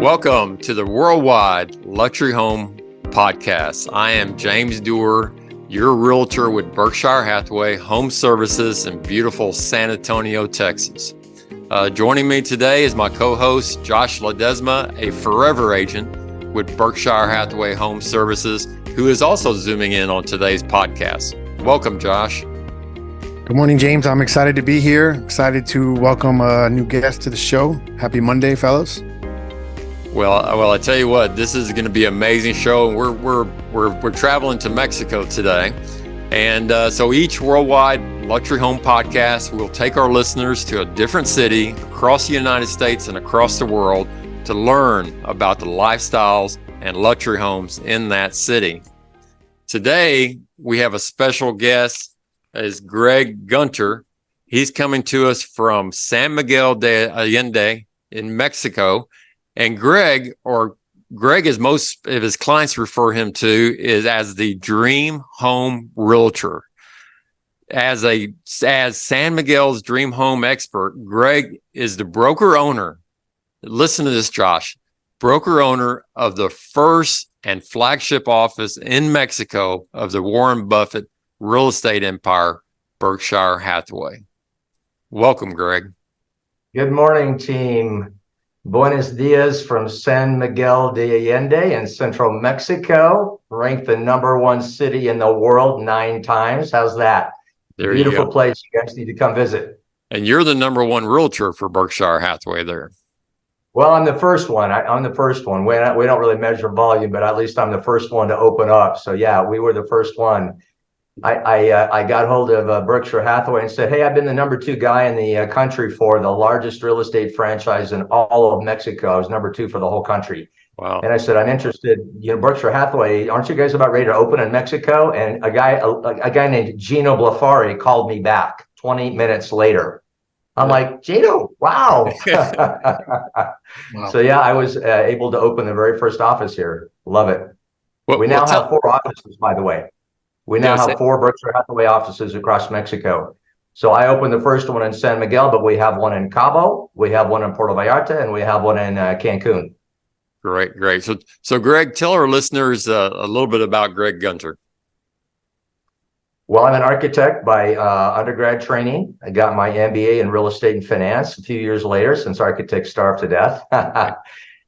Welcome to the Worldwide Luxury Home Podcast. I am James Dewar, your realtor with Berkshire Hathaway Home Services in beautiful San Antonio, Texas. Joining me today is my co-host, Josh Ledesma, a forever agent with Berkshire Hathaway Home Services, who is also zooming in on today's podcast. Welcome, Josh. Good morning, James. I'm excited to be here. Excited to welcome a new guest to the show. Happy Monday, fellas. Well, I tell you what, this is going to be an amazing show. We're traveling to Mexico today, and so each Worldwide Luxury Home Podcast will take our listeners to a different city across the United States and across the world to learn about the lifestyles and luxury homes in that city. Today we have a special guest, is Greg Gunter. He's coming to us from San Miguel de Allende in Mexico. And Greg, as most of his clients refer him to, is as the Dream Home Realtor. As San Miguel's Dream Home expert, Greg is the broker owner. Listen to this, Josh. Broker owner of the first and flagship office in Mexico of the Warren Buffett real estate empire, Berkshire Hathaway. Welcome, Greg. Good morning, team. Buenos dias from San Miguel de Allende in central Mexico, ranked the #1 city in the world 9 times. How's that? There Beautiful you go. Place. You guys need to come visit. And you're the #1 realtor for Berkshire Hathaway there. Well, I'm the first one. I'm the first one. We don't really measure volume, but at least I'm the first one to open up. So yeah, we were the first one. I got hold of Berkshire Hathaway and said, hey, I've been the #2 guy in the country for the largest real estate franchise in all of Mexico. I was #2 for the whole country. Wow. And I said, I'm interested, Berkshire Hathaway, aren't you guys about ready to open in Mexico? And a guy named Gino Blafari called me back 20 minutes later. I'm like, Gino, wow. Wow. So yeah, I was able to open the very first office here. Love it. We now have 4 offices, by the way. We now have 4 Berkshire Hathaway offices across Mexico. So I opened the first one in San Miguel, but we have one in Cabo, we have one in Puerto Vallarta, and we have one in Cancun. Great. So Greg, tell our listeners a little bit about Greg Gunter. Well, I'm an architect by undergrad training. I got my MBA in real estate and finance a few years later, since architects starve to death.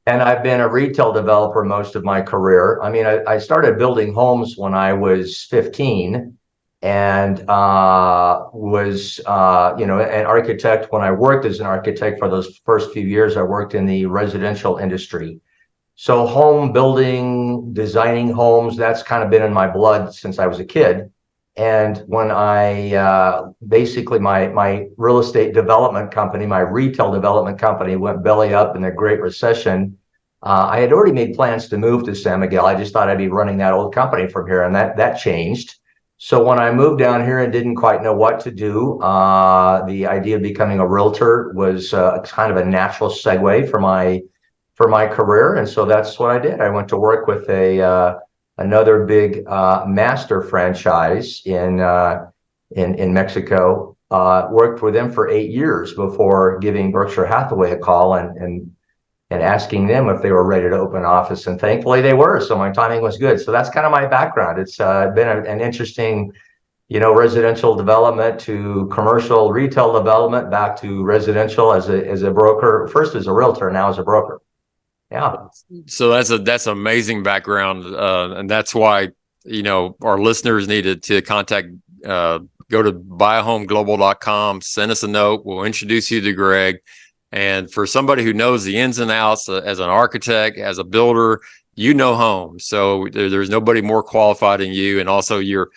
And I've been a retail developer most of my career. I mean, I started building homes when I was 15 and was, an architect. When I worked as an architect for those first few years, I worked in the residential industry. So home building, designing homes, that's kind of been in my blood since I was a kid. And when I basically my real estate development company, my retail development company went belly up in the Great Recession, I had already made plans to move to San Miguel. I just thought I'd be running that old company from here, and that changed. So when I moved down here and didn't quite know what to do, the idea of becoming a realtor was kind of a natural segue for my career, and so that's what I did. I went to work with another big master franchise in Mexico. Worked with them for 8 years before giving Berkshire Hathaway a call and asking them if they were ready to open an office. And thankfully they were. So my timing was good. So that's kind of my background. It's been an interesting, residential development to commercial retail development, back to residential as a broker, first as a realtor, now as a broker. Yeah. So that's an amazing background. And that's why, our listeners needed to contact, go to buyahomglobal.com, send us a note. We'll introduce you to Greg. And for somebody who knows the ins and outs as an architect, as a builder, homes. So there's nobody more qualified than you. And also your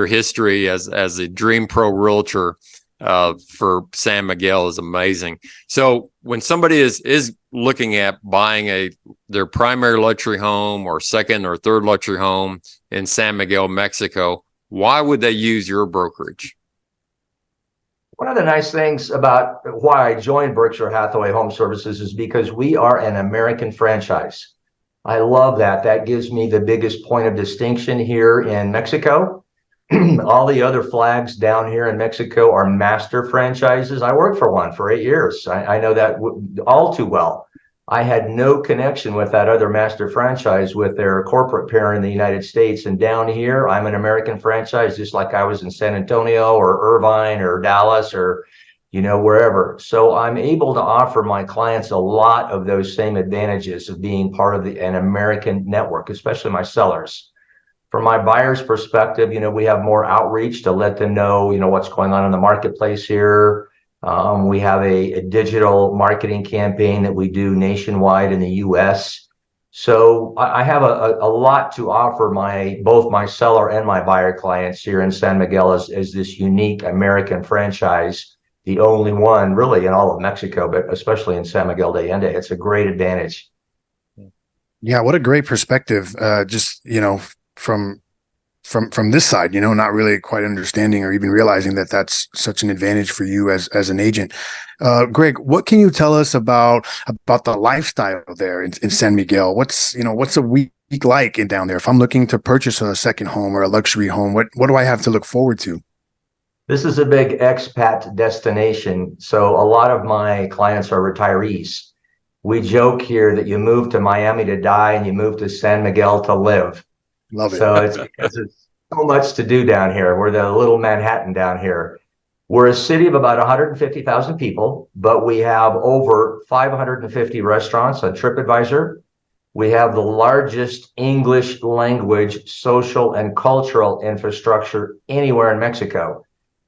history as a Dream Pro Realtor for San Miguel is amazing. So when somebody is looking at buying their primary luxury home or second or third luxury home in San Miguel, Mexico, why would they use your brokerage? One of the nice things about why I joined Berkshire Hathaway Home Services is because we are an American franchise. I love that. That gives me the biggest point of distinction here in Mexico. All the other flags down here in Mexico are master franchises. I worked for one for 8 years. I know that all too well. I had no connection with that other master franchise with their corporate parent in the United States. And down here, I'm an American franchise, just like I was in San Antonio or Irvine or Dallas or, wherever. So I'm able to offer my clients a lot of those same advantages of being part of an American network, especially my sellers. From my buyer's perspective, we have more outreach to let them know, what's going on in the marketplace here. We have a digital marketing campaign that we do nationwide in the US. So I have a lot to offer both my seller and my buyer clients here in San Miguel as this unique American franchise, the only one really in all of Mexico, but especially in San Miguel de Allende. It's a great advantage. Yeah, what a great perspective. Just, from this side, not really quite understanding or even realizing that that's such an advantage for you as an agent. Greg, what can you tell us about the lifestyle there in San Miguel? What's a week like down there? If I'm looking to purchase a second home or a luxury home, what do I have to look forward to? This is a big expat destination. So a lot of my clients are retirees. We joke here that you move to Miami to die and you move to San Miguel to live. Love it. So it's because there's so much to do down here. We're the little Manhattan down here. We're a city of about 150,000 people, but we have over 550 restaurants on TripAdvisor. We have the largest English language, social, and cultural infrastructure anywhere in Mexico.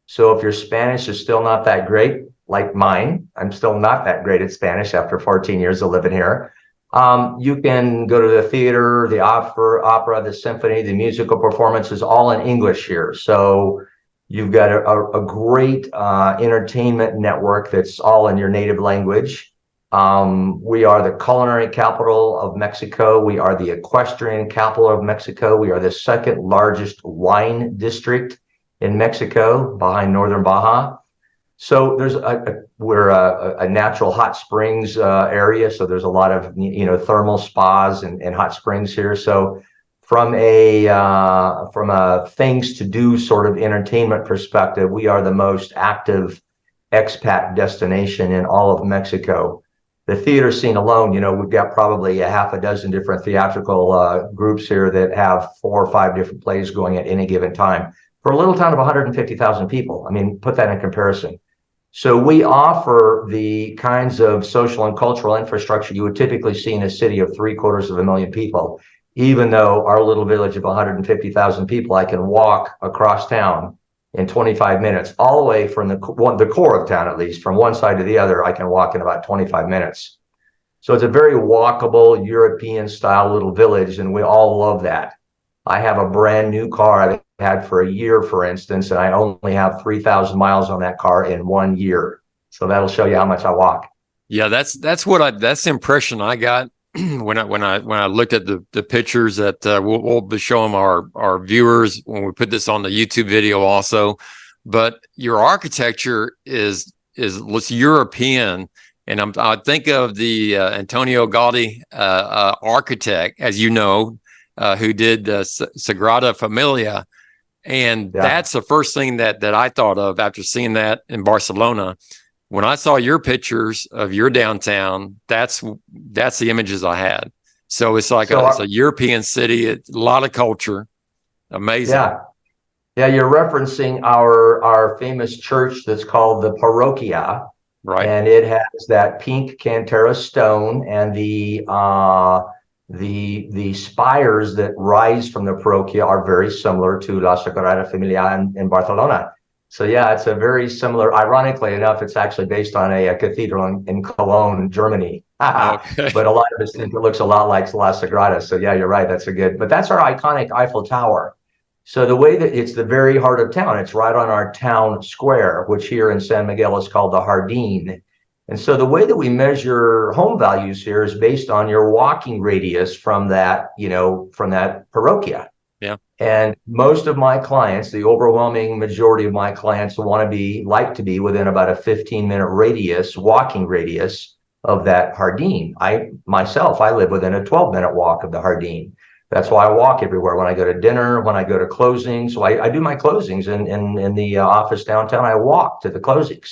So if your Spanish is still not that great, like mine, I'm still not that great at Spanish after 14 years of living here. You can go to the theater, the opera, the symphony, the musical performances, all in English here. So you've got a great entertainment network that's all in your native language. We are the culinary capital of Mexico. We are the equestrian capital of Mexico. We are the second largest wine district in Mexico behind Northern Baja. So we're a natural hot springs area. So there's a lot of thermal spas and hot springs here. So from a things to do sort of entertainment perspective, we are the most active expat destination in all of Mexico. The theater scene alone, we've got probably a half a dozen different theatrical groups here that have 4 or 5 different plays going at any given time. For a little town of 150,000 people, I mean, put that in comparison. So we offer the kinds of social and cultural infrastructure you would typically see in a city of 750,000 people. Even though our little village of 150,000 people, I can walk across town in 25 minutes, all the way from the core of town, at least from one side to the other, I can walk in about 25 minutes. So it's a very walkable European style little village, and we all love that. I have a brand new car I've had for a year, for instance, and I only have 3,000 miles on that car in 1 year. So that'll show you how much I walk. Yeah, that's the impression I got when I looked at the pictures that we'll be showing our viewers when we put this on the YouTube video also. But your architecture is European, and I think of the Antonio Gaudi architect, as you know, who did Sagrada Familia. And that's the first thing that I thought of after seeing that in Barcelona. When I saw your pictures of your downtown, that's the images I had. So it's like it's a European city, a lot of culture. Amazing. Yeah, you're referencing our famous church that's called the Parroquia. Right. And it has that pink Cantera stone and the spires that rise from the Parroquia are very similar to La Sagrada Familia in Barcelona. So yeah, it's a very similar. Ironically enough, it's actually based on a cathedral in Cologne, Germany. Okay. But a lot of us think it looks a lot like La Sagrada. So yeah, you're right. But that's our iconic Eiffel Tower. So the way that it's the very heart of town, it's right on our town square, which here in San Miguel is called the Jardín. And so the way that we measure home values here is based on your walking radius from that Parroquia. Yeah. And most of my clients, the overwhelming majority of my clients like to be within about a 15-minute walking radius of that Jardín. I live within a 12-minute walk of the Jardín. That's why I walk everywhere. When I go to dinner, when I go to closings. So I do my closings in the office downtown. I walk to the closings.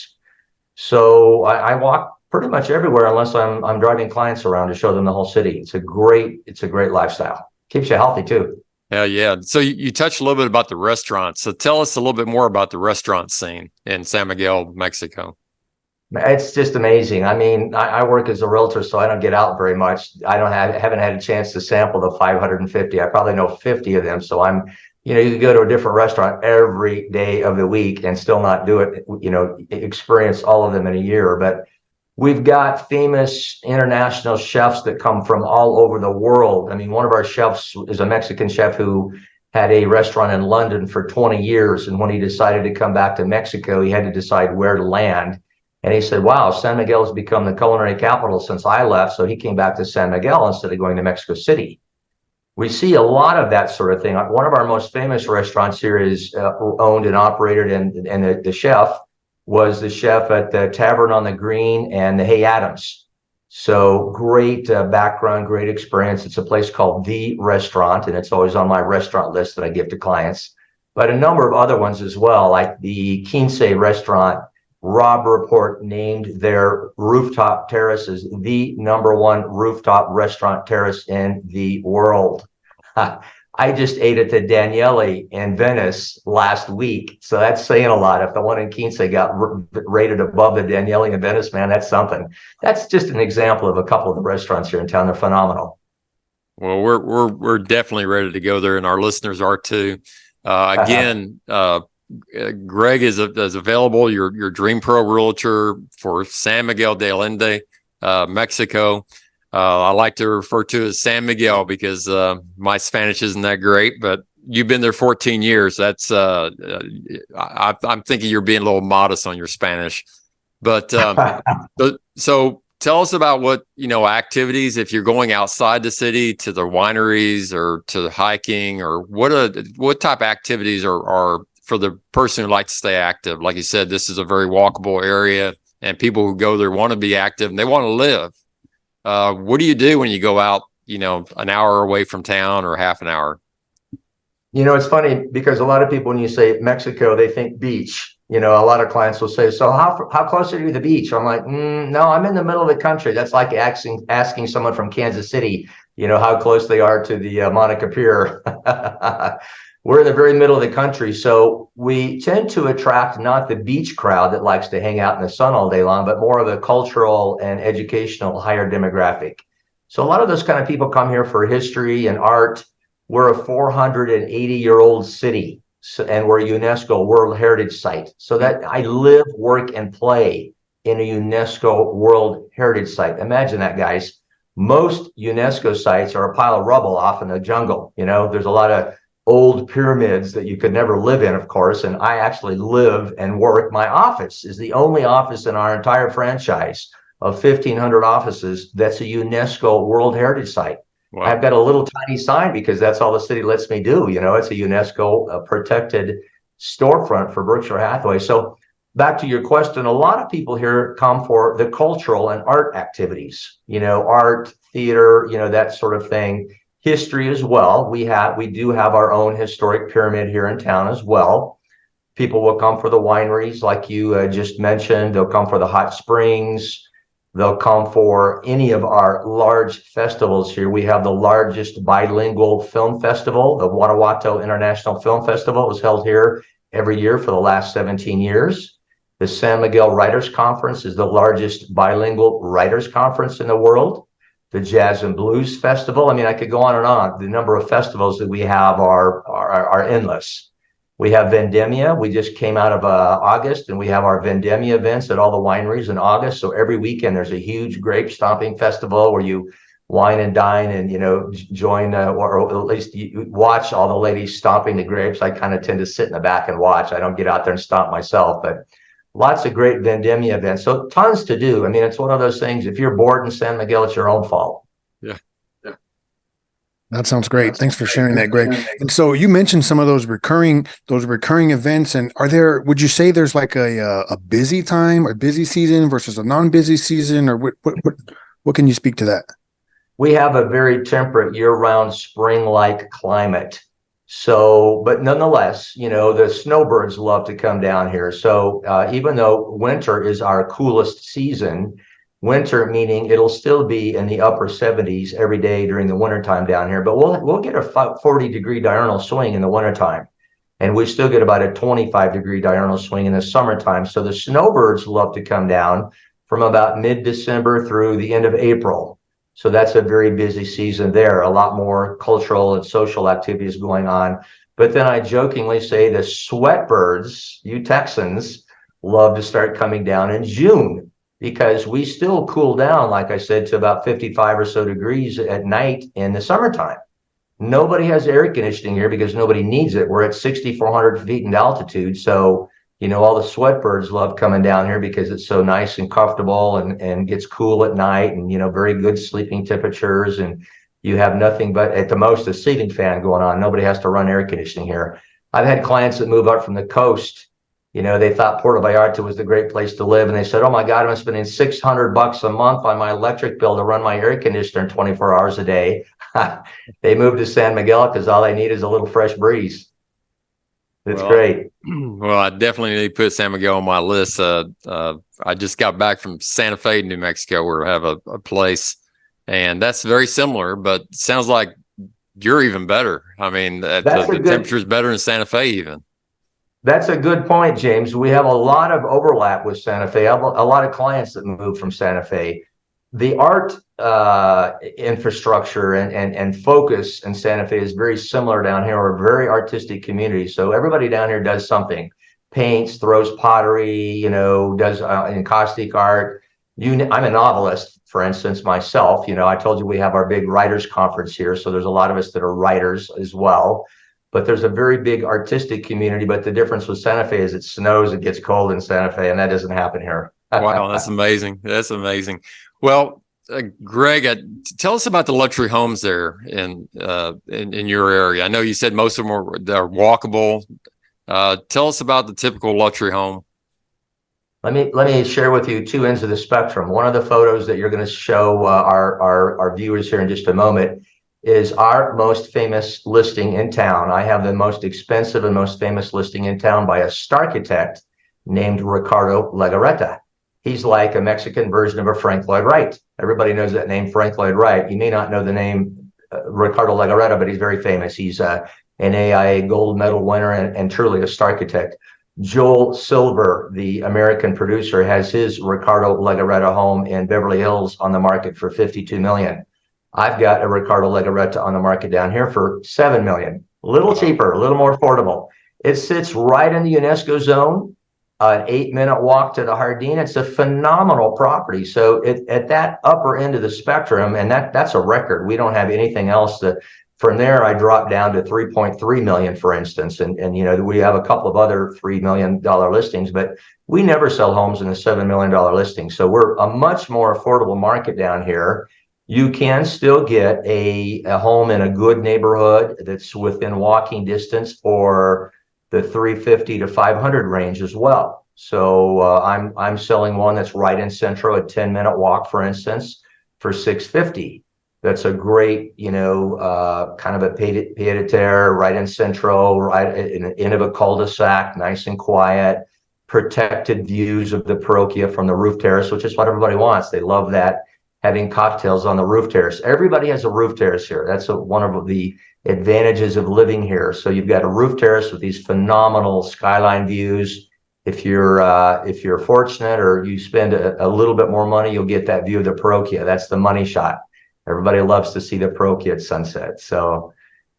So I walk pretty much everywhere unless I'm driving clients around to show them the whole city. It's a great lifestyle. Keeps you healthy too. Yeah. So you touched a little bit about the restaurants. So tell us a little bit more about the restaurant scene in San Miguel, Mexico. It's just amazing. I mean, I work as a realtor, so I don't get out very much. Haven't had a chance to sample the 550. I probably know 50 of them. So you can go to a different restaurant every day of the week and still not do it, experience all of them in a year. But we've got famous international chefs that come from all over the world. I mean, one of our chefs is a Mexican chef who had a restaurant in London for 20 years. And when he decided to come back to Mexico, he had to decide where to land. And he said, wow, San Miguel has become the culinary capital since I left. So he came back to San Miguel instead of going to Mexico City. We see a lot of that sort of thing. One of our most famous restaurants here is owned and operated, and the chef was the chef at the Tavern on the Green and the Hay Adams. So great background, great experience. It's a place called The Restaurant, and it's always on my restaurant list that I give to clients. But a number of other ones as well, like the Quince restaurant. Robb Report named their rooftop terrace as the #1 rooftop restaurant terrace in the world. I just ate at the Daniele in Venice last week, so that's saying a lot. If the one in Quince got rated above the Daniele in Venice, man, that's something. That's just an example of a couple of the restaurants here in town. They're phenomenal. Well, we're definitely ready to go there, and our listeners are too. Again, Greg is available. Your Dream Pro Realtor for San Miguel de Allende, Mexico. I like to refer to it as San Miguel because my Spanish isn't that great, but you've been there 14 years. That's I'm thinking you're being a little modest on your Spanish, but so tell us about what activities, if you're going outside the city to the wineries or to the hiking, or what type of activities are for the person who likes to stay active. Like you said, this is a very walkable area, and people who go there want to be active and they want to live. What do you do when you go out, an hour away from town or half an hour? It's funny because a lot of people, when you say Mexico, they think beach. A lot of clients will say, so how close are you to the beach? I'm like, no, I'm in the middle of the country. That's like asking someone from Kansas City, how close they are to the Monica Pier. We're in the very middle of the country, so we tend to attract not the beach crowd that likes to hang out in the sun all day long, but more of the cultural and educational higher demographic. So a lot of those kind of people come here for history and art. We're a 480-year-old city, and we're a UNESCO World Heritage Site. So that I live, work, and play in a UNESCO World Heritage Site. Imagine that, guys. Most UNESCO sites are a pile of rubble off in the jungle. There's a lot of old pyramids that you could never live in, of course, and I actually live and work. My office is the only office in our entire franchise of 1,500 offices that's a UNESCO World Heritage Site. Wow. I've got a little tiny sign because that's all the city lets me do. It's a UNESCO protected storefront for Berkshire Hathaway. So back to your question, a lot of people here come for the cultural and art activities, art, theater, that sort of thing. History as well. We do have our own historic pyramid here in town as well. People will come for the wineries, like you just mentioned. They'll come for the hot springs. They'll come for any of our large festivals here. We have the largest bilingual film festival. The Guanajuato International Film Festival is held here every year for the last 17 years. The San Miguel Writers Conference is the largest bilingual writers conference in the world. The Jazz and Blues Festival. I mean, I could go on and on. The number of festivals that we have are endless. We have Vendemmia. We just came out of August, and we have our Vendemmia events at all the wineries in August. So every weekend there's a huge grape stomping festival where you wine and dine and join or at least you watch all the ladies stomping the grapes. I kind of tend to sit in the back and watch. I don't get out there and stomp myself, but lots of great Vendemmia events. So tons to do. I mean, it's one of those things. If you're bored in San Miguel, it's your own fault. Yeah. That sounds great. Thanks for sharing that, Greg. And so you mentioned some of those recurring events. And would you say there's like a busy time or busy season versus a non-busy season, or what can you speak to that? We have a very temperate year-round spring-like climate. So, but nonetheless, the snowbirds love to come down here. So even though winter is our coolest season, Winter meaning it'll still be in the upper 70s every day during the wintertime down here, but we'll get a 40-degree diurnal swing in the wintertime. And we still get about a 25-degree diurnal swing in the summertime. So the snowbirds love to come down from about mid-December through the end of April. So that's a very busy season there. A lot more cultural and social activities going on. But then I jokingly say the sweatbirds, you Texans, love to start coming down in June, because we still cool down, like I said, to about 55 or so degrees at night in the summertime. Nobody has air conditioning here because nobody needs it. We're at 6,400 feet in altitude. So, all the sweatbirds love coming down here because it's so nice and comfortable and gets cool at night, and, very good sleeping temperatures. And you have nothing but at the most a ceiling fan going on. Nobody has to run air conditioning here. I've had clients that move up from the coast. They thought Puerto Vallarta was the great place to live. And they said, oh my God, I'm spending $600 a month on my electric bill to run my air conditioner 24 hours a day. They moved to San Miguel because all they need is a little fresh breeze. It's great. Well, I definitely need to put San Miguel on my list. I just got back from Santa Fe, New Mexico, where I have a place, and that's very similar, but sounds like you're even better. I mean, the temperature is better in Santa Fe even. That's a good point, James. We have a lot of overlap with Santa Fe. I have a lot of clients that moved from Santa Fe. The art infrastructure and focus in Santa Fe is very similar down here. We're a very artistic community. So everybody down here does something, paints, throws pottery, does encaustic art. I'm a novelist, for instance, myself. I told you we have our big writers conference here. So there's a lot of us that are writers as well. But there's a very big artistic community. But the difference with Santa Fe is it snows, it gets cold in Santa Fe, and that doesn't happen here. Wow, that's amazing. That's amazing. Well, Greg, tell us about the luxury homes there in your area. I know you said most of them are walkable. Tell us about the typical luxury home. Let me share with you two ends of the spectrum. One of the photos that you're going to show our viewers here in just a moment is our most famous listing in town. I have the most expensive and most famous listing in town by a starchitect named Ricardo Legarreta. He's like a Mexican version of a Frank Lloyd Wright. Everybody knows that name, Frank Lloyd Wright. You may not know the name Ricardo Legarreta, but he's very famous. He's an AIA gold medal winner and truly a starchitect. Joel Silver, the American producer, has his Ricardo Legarreta home in Beverly Hills on the market for $52 million. I've got a Ricardo Legarreta on the market down here for $7 million. A little cheaper, a little more affordable. It sits right in the UNESCO zone, an 8-minute walk to the Jardín. It's a phenomenal property. So at that upper end of the spectrum, and that's a record. We don't have anything else that. From there, I dropped down to 3.3 million, for instance, and we have a couple of other $3 million listings, but we never sell homes in a $7 million listing. So we're a much more affordable market down here. You can still get a home in a good neighborhood that's within walking distance for the 350 to 500 range as well. So I'm selling one that's right in Centro, a 10-minute walk, for instance, for 650. That's a great, kind of a pied-à-terre, right in Centro, right in the end of a cul-de-sac, nice and quiet, protected views of the parochia from the roof terrace, which is what everybody wants. They love that, having cocktails on the roof terrace. Everybody has a roof terrace here. That's one of the advantages of living here. So you've got a roof terrace with these phenomenal skyline views. If you're fortunate or you spend a little bit more money, you'll get that view of the parochia. That's the money shot. Everybody loves to see the parochia at sunset. So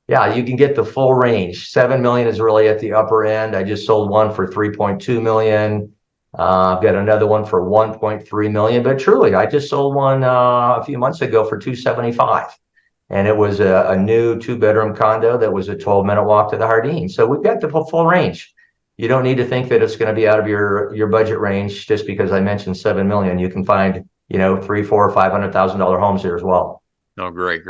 yeah, you can get the full range. 7 million is really at the upper end. I just sold one for 3.2 million. I've got another one for 1.3 million, but truly, I just sold one a few months ago for 275. And it was a new 2-bedroom condo that was a 12-minute walk to the Jardín. So we've got the full range. You don't need to think that it's going to be out of your budget range just because I mentioned 7 million. You can find, $300,000, $400,000, $500,000 homes here as well. Oh, great.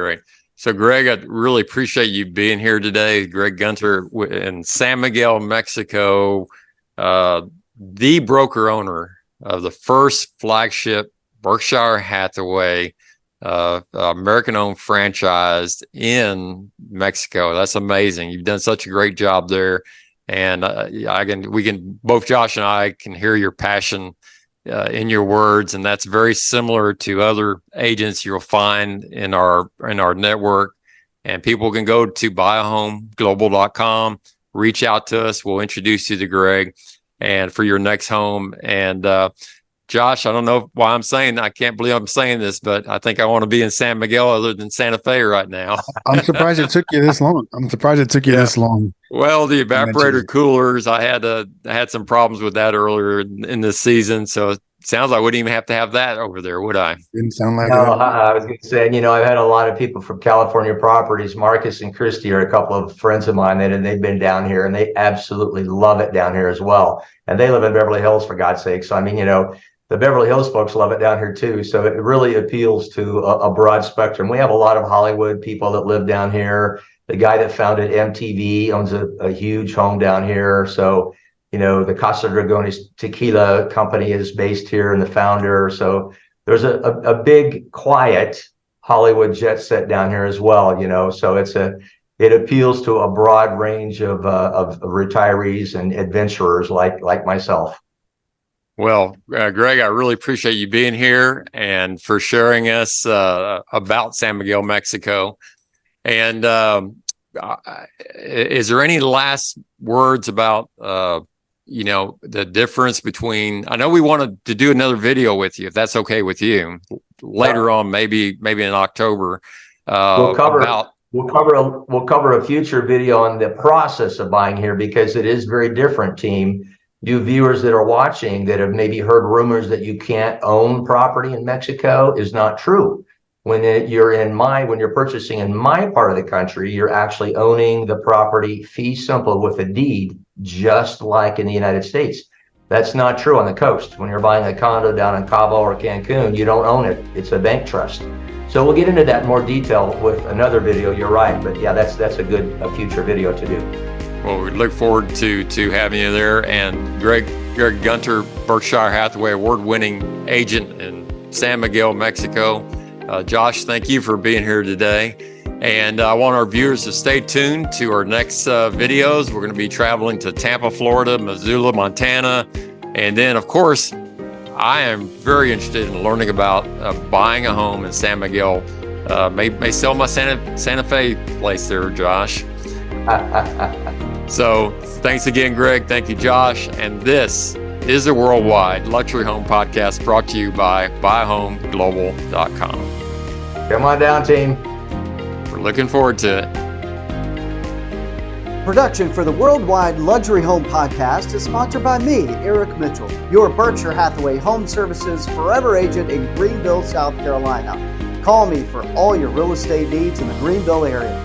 So, Greg, I really appreciate you being here today. Greg Gunter in San Miguel, Mexico, the broker owner of the first flagship Berkshire Hathaway American-owned franchise in Mexico. That's amazing. You've done such a great job there, and both Josh and I can hear your passion in your words, and that's very similar to other agents you'll find in our network. And people can go to buyahomeglobal.com, reach out to us. We'll introduce you to Greg and for your next home. And Josh, I don't know why I can't believe I'm saying this, but I think I want to be in San Miguel other than Santa Fe right now. I'm surprised it took you this long. This long. Well, the evaporator coolers, I had some problems with that earlier in this season. So it sounds like I wouldn't even have to have that over there, would I? Didn't sound like No, that. I was going to say, I've had a lot of people from California properties. Marcus and Christy are a couple of friends of mine and they've been down here and they absolutely love it down here as well. And they live in Beverly Hills, for God's sake. So, the Beverly Hills folks love it down here too. So it really appeals to a broad spectrum. We have a lot of Hollywood people that live down here. The guy that founded MTV owns a huge home down here. So, the Casa Dragones tequila company is based here and the founder. So there's a big, quiet Hollywood jet set down here as well, so it appeals to a broad range of retirees and adventurers like myself. Well, Greg, I really appreciate you being here and for sharing us about San Miguel, Mexico. And is there any last words about, the difference between, I know we wanted to do another video with you, if that's okay with you, later on, maybe in October. We'll cover a future video on the process of buying here because it is very different, team. You viewers that are watching that have maybe heard rumors that you can't own property in Mexico is not true. When you're purchasing in my part of the country, you're actually owning the property fee simple with a deed, just like in the United States. That's not true on the coast. When you're buying a condo down in Cabo or Cancun, you don't own it. It's a bank trust. So we'll get into that in more detail with another video. You're right, but yeah, that's a future video to do. Well, we look forward to having you there. And Greg Gunter, Berkshire Hathaway award-winning agent in San Miguel, Mexico. Josh, thank you for being here today. And I want our viewers to stay tuned to our next videos. We're going to be traveling to Tampa, Florida, Missoula, Montana. And then, of course, I am very interested in learning about buying a home in San Miguel. May sell my Santa Fe place there, Josh. So thanks again, Greg. Thank you, Josh. And this is a worldwide luxury home podcast brought to you by buyhomeglobal.com. Come on down, team. We're looking forward to it. Production for the Worldwide Luxury Home Podcast is sponsored by me, Eric Mitchell, your Berkshire Hathaway Home Services forever agent in Greenville, South Carolina. Call me for all your real estate needs in the Greenville area.